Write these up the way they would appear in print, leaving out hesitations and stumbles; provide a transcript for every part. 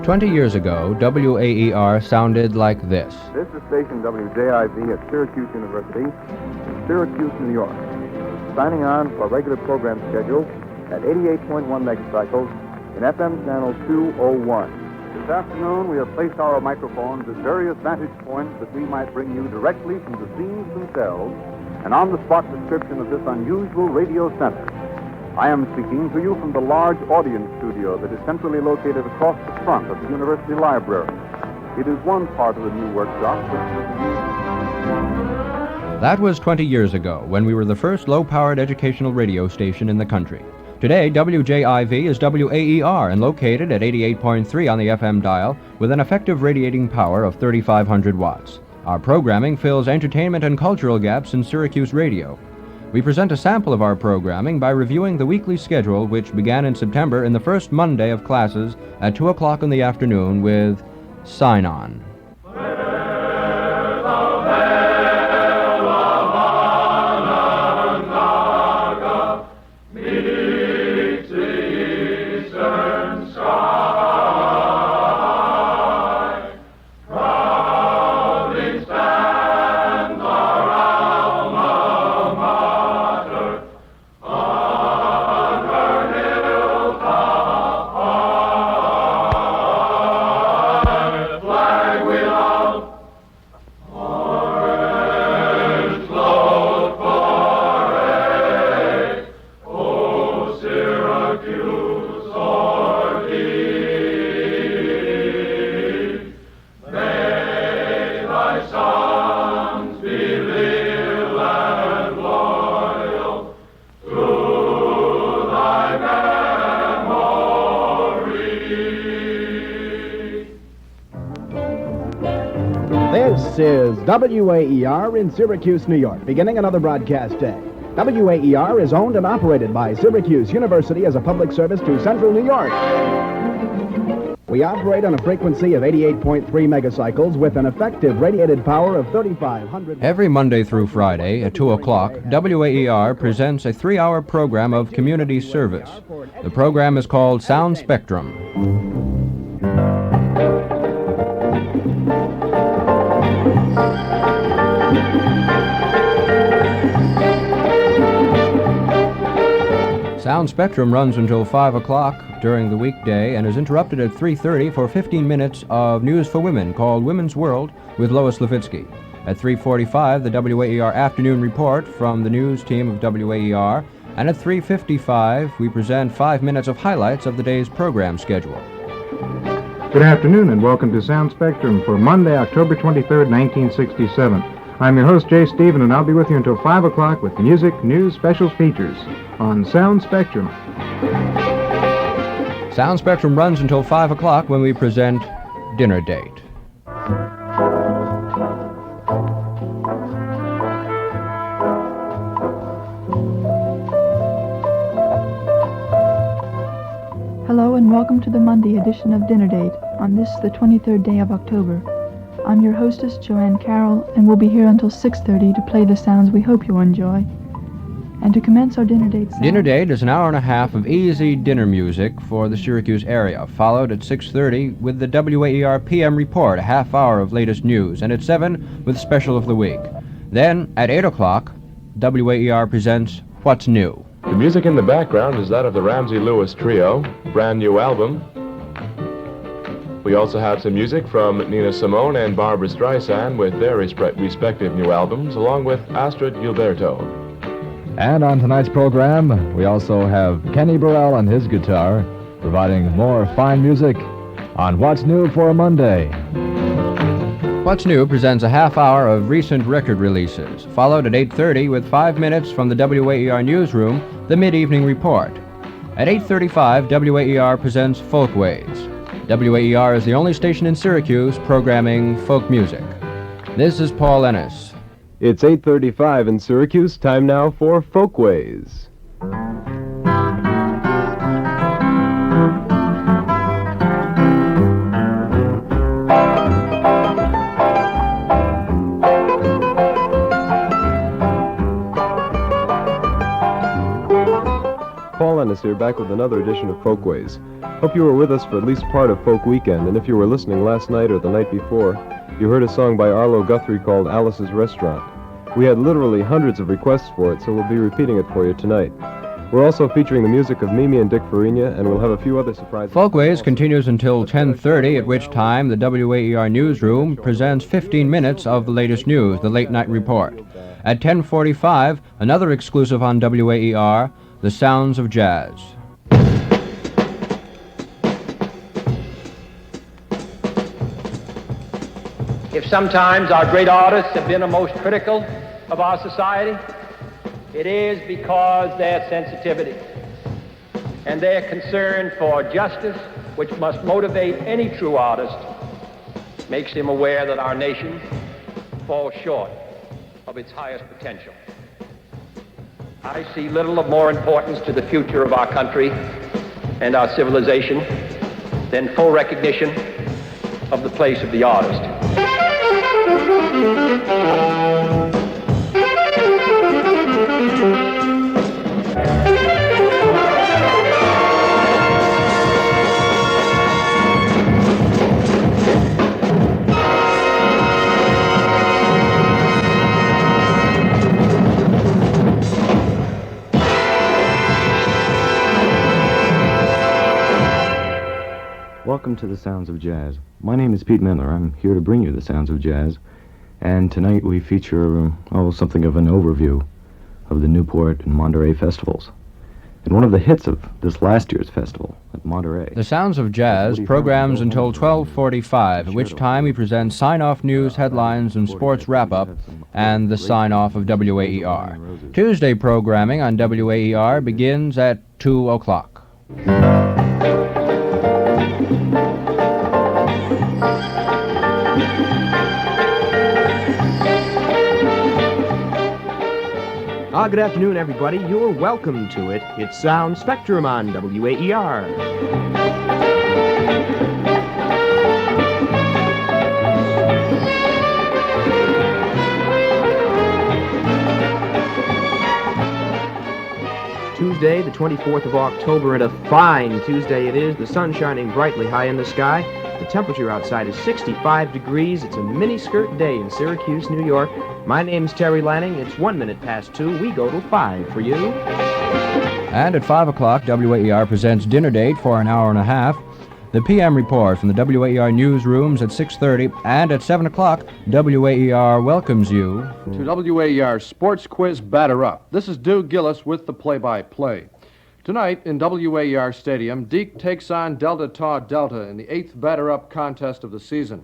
20 years ago, WAER sounded like this. This is station WJIV at Syracuse University, in Syracuse, New York. Signing on for a regular program schedule at 88.1 megacycles in FM channel 201. This afternoon, we have placed our microphones at various vantage points that we might bring you directly from the scenes themselves and on-the-spot description of this unusual radio center. I am speaking to you from the large audience studio that is centrally located across the front of the University Library. It is one part of the new workshop which will be used. That was 20 years ago, when we were the first low-powered educational radio station in the country. Today, WJIV is WAER and located at 88.3 on the FM dial with an effective radiating power of 3,500 watts. Our programming fills entertainment and cultural gaps in Syracuse radio. We present a sample of our programming by reviewing the weekly schedule, which began in September in the first Monday of classes at 2 o'clock in the afternoon with Sign On. This is WAER in Syracuse, New York, beginning another broadcast day. WAER is owned and operated by Syracuse University as a public service to Central New York. We operate on a frequency of 88.3 megacycles with an effective radiated power of 3,500. Every Monday through Friday at 2 o'clock, WAER presents a 3-hour program of community service. The program is called Sound Spectrum. Sound Spectrum runs until 5 o'clock during the weekday and is interrupted at 3:30 for 15 minutes of News for Women called Women's World with Lois Levitsky. At 3:45, the WAER Afternoon Report from the news team of WAER, and at 3:55, we present 5 minutes of highlights of the day's program schedule. Good afternoon and welcome to Sound Spectrum for Monday, October 23rd, 1967. I'm your host, Jay Stephen, and I'll be with you until 5 o'clock with music, news, special features on Sound Spectrum. Sound Spectrum runs until 5 o'clock when we present Dinner Date. Hello and welcome to the Monday edition of Dinner Date on this, the 23rd day of October. I'm your hostess, Joanne Carroll, and we'll be here until 6:30 to play the sounds we hope you'll enjoy. And to commence our Dinner Date sound... Dinner Date is an hour and a half of easy dinner music for the Syracuse area, followed at 6:30 with the WAER PM Report, a half hour of latest news, and at 7 with Special of the Week. Then, at 8 o'clock, WAER presents What's New. The music in the background is that of the Ramsey Lewis Trio, brand new album. We also have some music from Nina Simone and Barbra Streisand with their respective new albums, along with Astrid Gilberto. And on tonight's program, we also have Kenny Burrell on his guitar, providing more fine music on What's New for a Monday. What's New presents a half hour of recent record releases, followed at 8:30 with 5 minutes from the WAER newsroom, the Mid-Evening Report. At 8:35, WAER presents Folkways. WAER is the only station in Syracuse programming folk music. This is Paul Ennis. It's 8:35 in Syracuse. Time now for Folkways. Ennis here, back with another edition of Folkways. Hope you were with us for at least part of Folk Weekend, and if you were listening last night or the night before, you heard a song by Arlo Guthrie called Alice's Restaurant. We had literally hundreds of requests for it, so we'll be repeating it for you tonight. We're also featuring the music of Mimi and Dick Farina, and we'll have a few other surprises. Folkways continues until 10:30, at which time the WAER newsroom presents 15 minutes of the latest news, the Late Night Report. At 10:45, another exclusive on WAER, The Sounds of Jazz. If sometimes our great artists have been the most critical of our society, it is because their sensitivity and their concern for justice, which must motivate any true artist, makes him aware that our nation falls short of its highest potential. I see little of more importance to the future of our country and our civilization than full recognition of the place of the artist. Welcome to the Sounds of Jazz. My name is Pete Mendler. I'm here to bring you the Sounds of Jazz. And tonight we feature, something of an overview of the Newport and Monterey festivals. And one of the hits of this last year's festival at Monterey. The Sounds of Jazz programs until 12:45, at which time we present sign-off news, headlines, and sports wrap-up, and the sign-off of WAER. Tuesday programming on WAER begins at 2 o'clock. Good afternoon, everybody. You're welcome to it. It's Sound Spectrum on WAER. Tuesday, the 24th of October, and a fine Tuesday it is. The sun shining brightly high in the sky. The temperature outside is 65 degrees. It's a miniskirt day in Syracuse, New York. My name's Terry Lanning. It's 1 minute past 2. We go till 5 for you. And at 5 o'clock, WAER presents Dinner Date for an hour and a half. The PM report from the WAER newsrooms at 6:30. And at 7 o'clock, WAER welcomes you to WAER Sports Quiz Batter Up. This is Duke Gillis with the play-by-play. Tonight in WAER Stadium, Deke takes on Delta Tau Delta in the 8th batter-up contest of the season.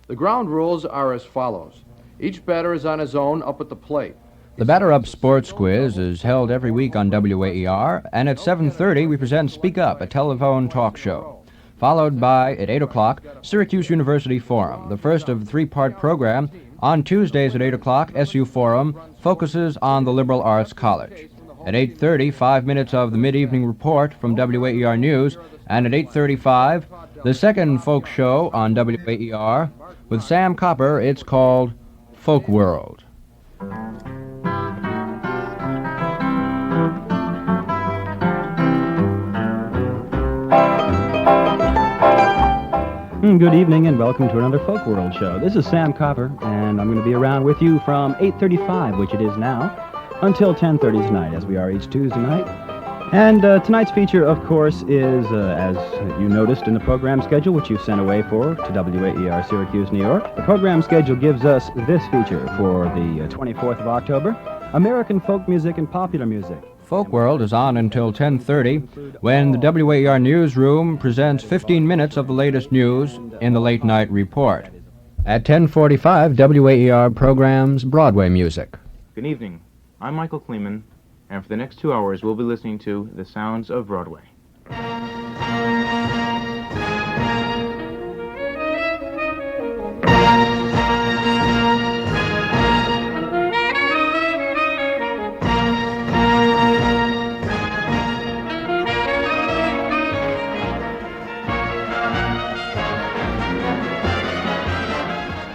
The ground rules are as follows. Each batter is on his own up at the plate. The Batter Up Sports Quiz is held every week on WAER, and at 7:30 we present Speak Up, a telephone talk show. Followed by, at 8 o'clock, Syracuse University Forum, the first of a three-part program. On Tuesdays at 8 o'clock, SU Forum focuses on the liberal arts college. At 8:30, 5 minutes of the mid-evening report from WAER News, and at 8:35, the second folk show on WAER. With Sam Copper, it's called Folk World. Good evening and welcome to another Folk World show. This is Sam Copper, and I'm going to be around with you from 8:35, which it is now, until 10:30 tonight, as we are each Tuesday night. And tonight's feature, of course, is, as you noticed in the program schedule, which you sent away to WAER Syracuse, New York. The program schedule gives us this feature for the 24th of October, American folk music and popular music. Folk World is on until 10:30, when the WAER newsroom presents 15 minutes of the latest news in the Late Night Report. At 10:45, WAER programs Broadway music. Good evening. I'm Michael Kleeman, and for the next 2 hours, we'll be listening to The Sounds of Broadway.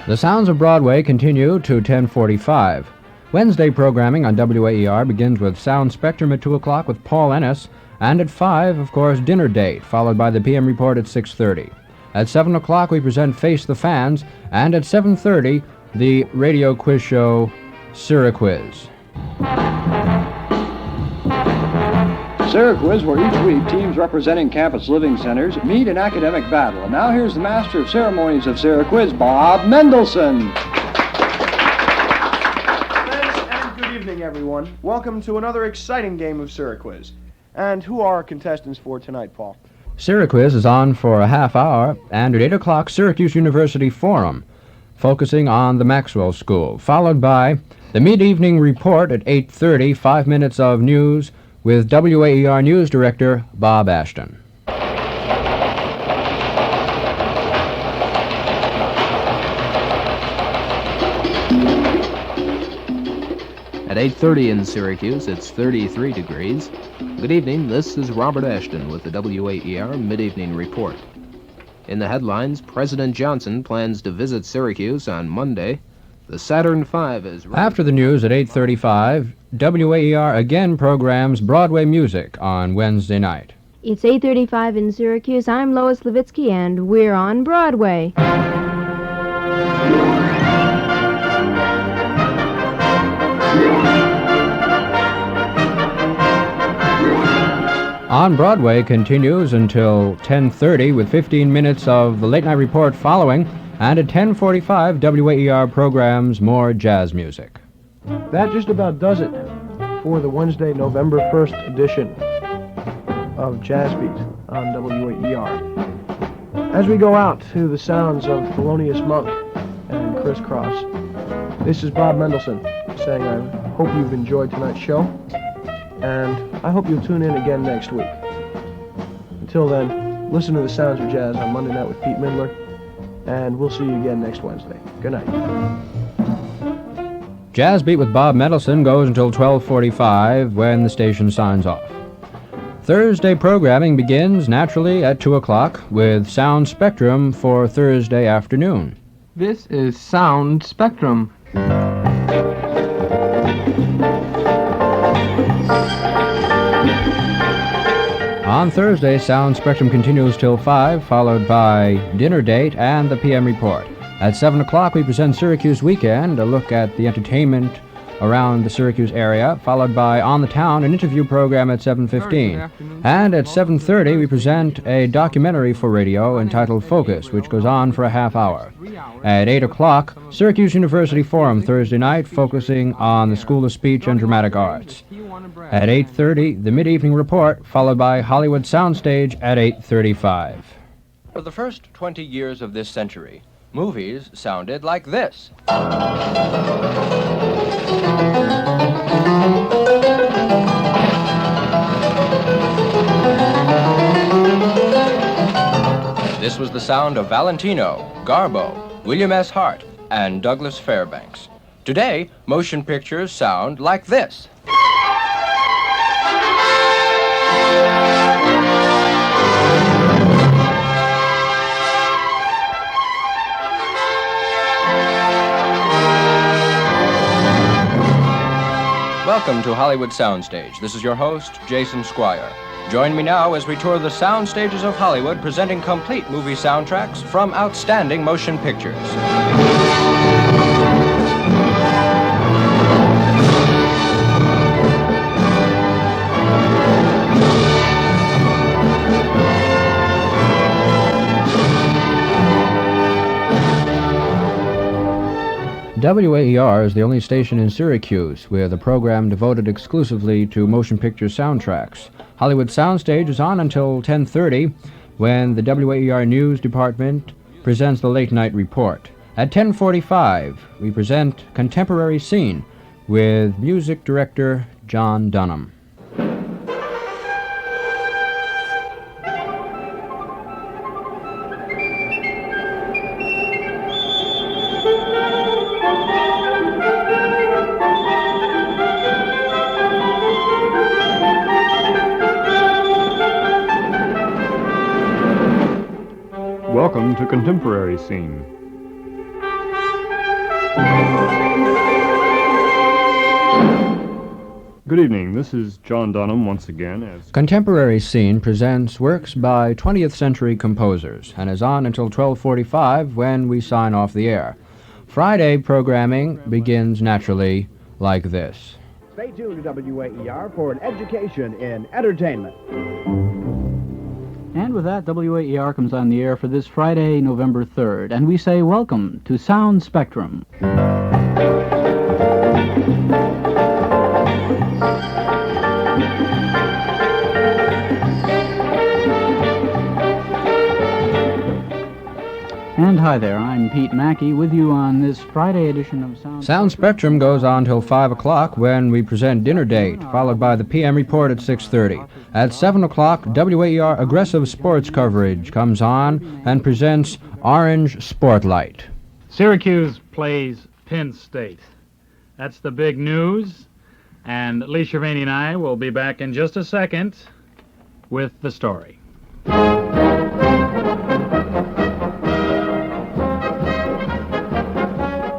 The Sounds of Broadway continue to 10:45. Wednesday programming on WAER begins with Sound Spectrum at 2 o'clock with Paul Ennis, And at 5, of course, Dinner Date, followed by the PM report at 6:30. At 7 o'clock, we present Face the Fans, and at 7:30, the radio quiz show, Syraquiz. Syraquiz, where each week teams representing campus living centers meet in academic battle. And now here's the master of ceremonies of Syraquiz, Bob Mendelson. Thanks, and good evening, everyone. Welcome to another exciting game of Syraquiz. And who are our contestants for tonight, Paul? Syraquiz is on for a half hour, and at 8 o'clock, Syracuse University Forum, focusing on the Maxwell School, followed by the mid-evening report at 8:30, 5 minutes of news with WAER News Director Bob Ashton. At 8:30 in Syracuse, it's 33 degrees. Good evening, this is Robert Ashton with the WAER Mid-Evening Report. In the headlines, President Johnson plans to visit Syracuse on Monday. The Saturn V is... After the news at 8:35, WAER again programs Broadway music on Wednesday night. It's 8:35 in Syracuse. I'm Lois Levitsky, and we're on Broadway. On Broadway continues until 10:30 with 15 minutes of the Late Night Report following, and at 10:45 WAER programs more jazz music. That just about does it for the Wednesday, November 1st edition of Jazz Beat on WAER. As we go out to the sounds of Thelonious Monk and Criss Cross, this is Bob Mendelson saying I hope you've enjoyed tonight's show, and I hope you'll tune in again next week. Until then, listen to the sounds of jazz on Monday night with Pete Mindler, and we'll see you again next Wednesday. Good night. Jazz Beat with Bob Mendelson goes until 12:45 when the station signs off. Thursday programming begins naturally at 2 o'clock with Sound Spectrum for Thursday afternoon. This is Sound Spectrum. On Thursday, Sound Spectrum continues till 5, followed by Dinner Date and the PM Report. At 7 o'clock, we present Syracuse Weekend, a look at the entertainment around the Syracuse area, followed by On the Town, an interview program at 7:15. And at 7:30, we present a documentary for radio entitled Focus, which goes on for a half hour. At 8 o'clock, Syracuse University Forum Thursday night, focusing on the School of Speech and Dramatic Arts. At 8:30, the Mid-Evening Report, followed by Hollywood Soundstage at 8:35. For the first 20 years of this century, movies sounded like this. This was the sound of Valentino, Garbo, William S. Hart, and Douglas Fairbanks. Today, motion pictures sound like this. Welcome to Hollywood Soundstage. This is your host, Jason Squire. Join me now as we tour the sound stages of Hollywood, presenting complete movie soundtracks from outstanding motion pictures. WAER is the only station in Syracuse with a program devoted exclusively to motion picture soundtracks. Hollywood Soundstage is on until 10:30 when the WAER News Department presents the Late Night Report. At 10:45, we present Contemporary Scene with music director John Dunham. Welcome to Contemporary Scene. Good evening. This is John Dunham once again as Contemporary Scene presents works by 20th century composers and is on until 12:45 when we sign off the air. Friday programming begins naturally like this. Stay tuned to WAER for an education in entertainment. And with that, WAER comes on the air for this Friday, November 3rd, and we say welcome to Sound Spectrum. And hi there, I'm Pete Mackey with you on this Friday edition of Sound Spectrum goes on till 5 o'clock when we present Dinner Date, followed by the PM Report at 6:30. At 7 o'clock, WAER Aggressive Sports Coverage comes on and presents Orange Sportlight. Syracuse plays Penn State. That's the big news, and Lee Cervini and I will be back in just a second with the story.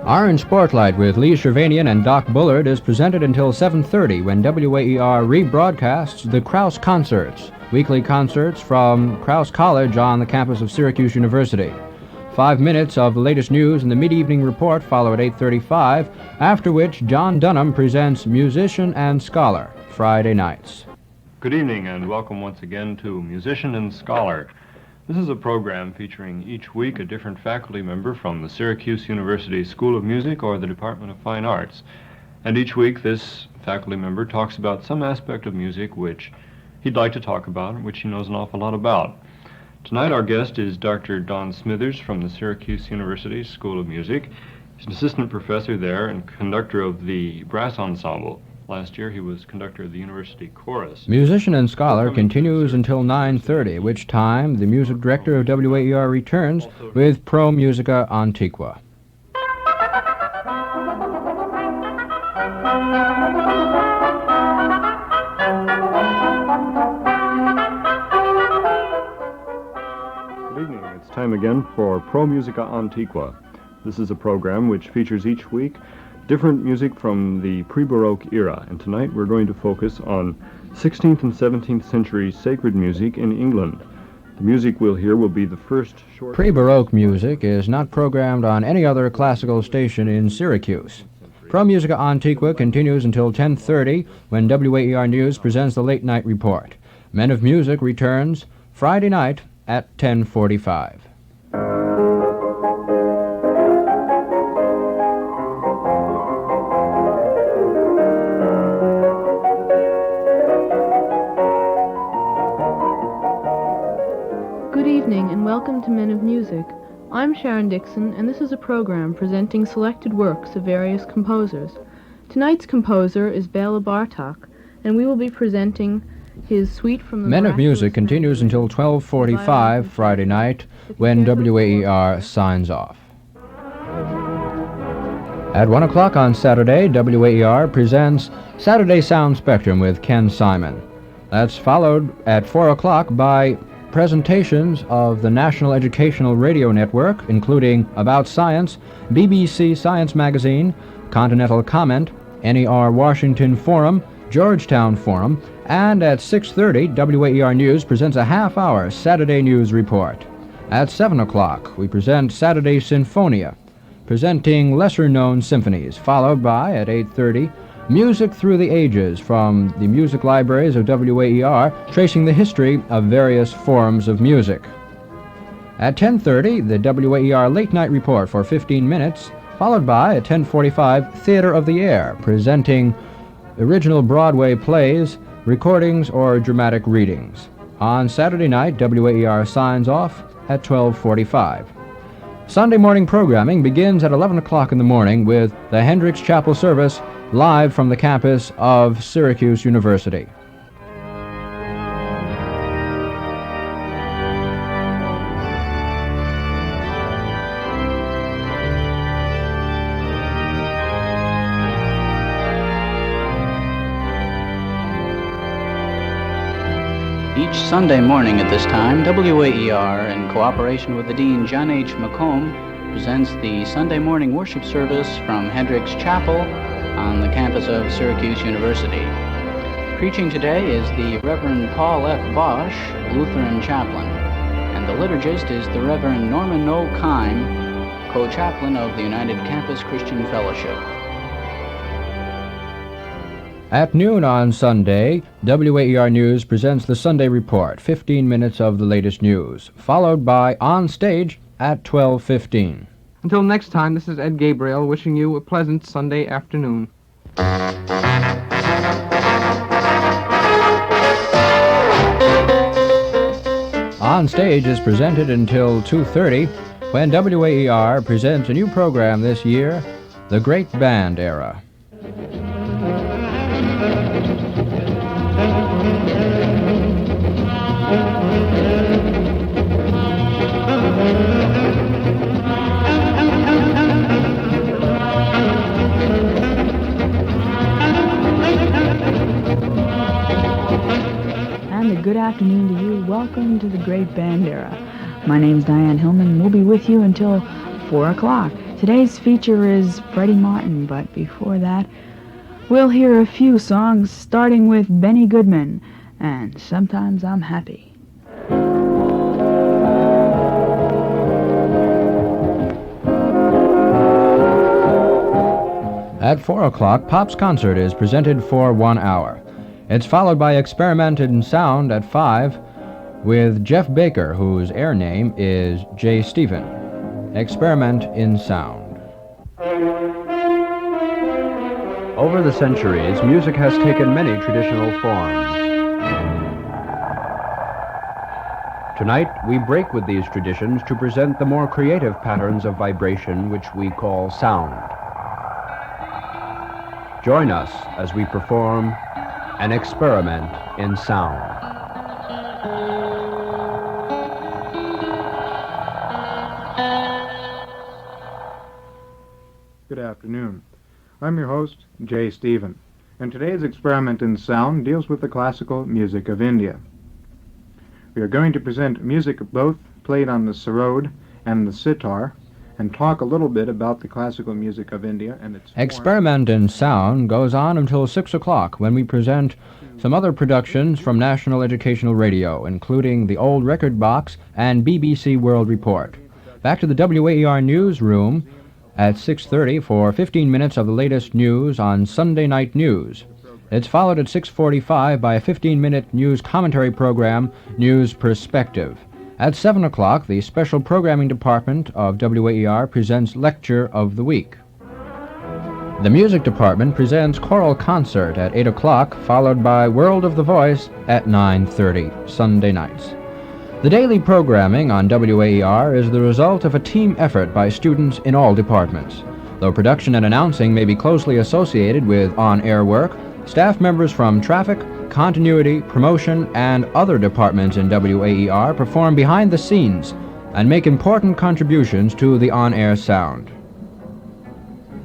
Orange Sportlight with Lee Cervanian and Doc Bullard is presented until 7:30 when WAER rebroadcasts the Krause Concerts, weekly concerts from Krause College on the campus of Syracuse University. 5 minutes of the latest news and the mid-evening report follow at 8:35, after which John Dunham presents Musician and Scholar, Friday nights. Good evening and welcome once again to Musician and Scholar. This is a program featuring each week a different faculty member from the Syracuse University School of Music or the Department of Fine Arts. And each week this faculty member talks about some aspect of music which he'd like to talk about and which he knows an awful lot about. Tonight our guest is Dr. Don Smithers from the Syracuse University School of Music. He's an assistant professor there and conductor of the brass ensemble. Last year he was conductor of the university chorus. Musician and Scholar continues until 9:30, which time the music director of WAER returns with Pro Musica Antiqua. Good evening. It's time again for Pro Musica Antiqua. This is a program which features each week different music from the pre-Baroque era, and tonight we're going to focus on 16th and 17th century sacred music in England. The music we'll hear will be the first short... Pre-Baroque music is not programmed on any other classical station in Syracuse. Pro Musica Antiqua continues until 10:30 when WAER News presents the Late Night Report. Men of Music returns Friday night at 10:45. Good evening and welcome to Men of Music. I'm Sharon Dixon, and this is a program presenting selected works of various composers. Tonight's composer is Bela Bartok, and we will be presenting his suite from the Men of Music continues until 12:45 Friday night when WAER signs off. At 1 o'clock on Saturday, WAER presents Saturday Sound Spectrum with Ken Simon. That's followed at 4 o'clock by presentations of the National Educational Radio Network, including About Science, BBC Science Magazine, Continental Comment, NER Washington Forum, Georgetown Forum, and at 6:30, WAER News presents a half-hour Saturday News Report. At 7 o'clock, we present Saturday Sinfonia, presenting lesser-known symphonies, followed by, at 8:30, Music Through the Ages from the music libraries of WAER, tracing the history of various forms of music. At 10:30, the WAER Late Night Report for 15 minutes, followed by, at 10:45, Theater of the Air, presenting original Broadway plays, recordings, or dramatic readings. On Saturday night, WAER signs off at 12:45. Sunday morning programming begins at 11 o'clock in the morning with the Hendricks Chapel service live from the campus of Syracuse University. Each Sunday morning at this time, WAER, in cooperation with the Dean John H. McComb, presents the Sunday morning worship service from Hendricks Chapel on the campus of Syracuse University. Preaching today is the Reverend Paul F. Bosch, Lutheran chaplain, and the liturgist is the Reverend Norman O. Kime, co-chaplain of the United Campus Christian Fellowship. At noon on Sunday, WAER News presents the Sunday Report, 15 minutes of the latest news, followed by On Stage at 12:15. Until next time, this is Ed Gabriel wishing you a pleasant Sunday afternoon. On Stage is presented until 2:30, when WAER presents a new program this year, The Great Band Era. Good afternoon to you. Welcome to the Great Band Era. My name's Diane Hillman. We'll be with you until 4 o'clock. Today's feature is Freddie Martin, but before that, we'll hear a few songs starting with Benny Goodman and Sometimes I'm Happy. At 4 o'clock, Pop's Concert is presented for 1 hour. It's followed by Experiment in Sound at 5 with Jeff Baker, whose air name is Jay Stephen. Experiment in Sound. Over the centuries, music has taken many traditional forms. Tonight, we break with these traditions to present the more creative patterns of vibration which we call sound. Join us as we perform An Experiment in Sound. Good afternoon. I'm your host, Jay Stephen, and today's Experiment in Sound deals with the classical music of India. We are going to present music both played on the sarod and the sitar, and talk a little bit about the classical music of India and its Experiment in Sound goes on until 6 o'clock, when we present some other productions from National Educational Radio, including The Old Record Box and BBC World Report. Back to the WAER newsroom at 6:30 for 15 minutes of the latest news on Sunday Night News. It's followed at 6:45 by a 15-minute news commentary program, News Perspective. At 7 o'clock, the Special Programming Department of WAER presents Lecture of the Week. The Music Department presents Choral Concert at 8 o'clock, followed by World of the Voice at 9:30, Sunday nights. The daily programming on WAER is the result of a team effort by students in all departments. Though production and announcing may be closely associated with on-air work, staff members from traffic, continuity, promotion, and other departments in WAER perform behind the scenes and make important contributions to the on-air sound.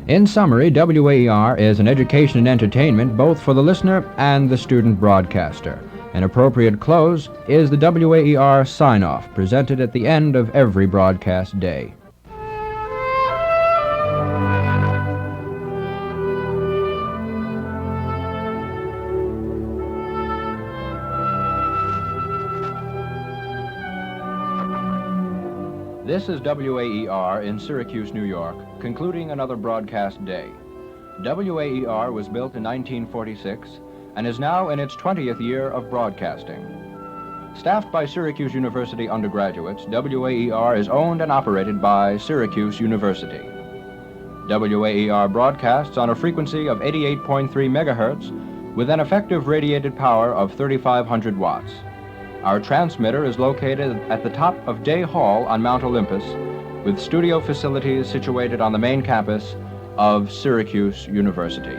In summary, WAER is an education and entertainment both for the listener and the student broadcaster. An appropriate close is the WAER sign-off, presented at the end of every broadcast day. This is WAER in Syracuse, New York, concluding another broadcast day. WAER was built in 1946 and is now in its 20th year of broadcasting. Staffed by Syracuse University undergraduates, WAER is owned and operated by Syracuse University. WAER broadcasts on a frequency of 88.3 megahertz with an effective radiated power of 3,500 watts. Our transmitter is located at the top of Day Hall on Mount Olympus, with studio facilities situated on the main campus of Syracuse University.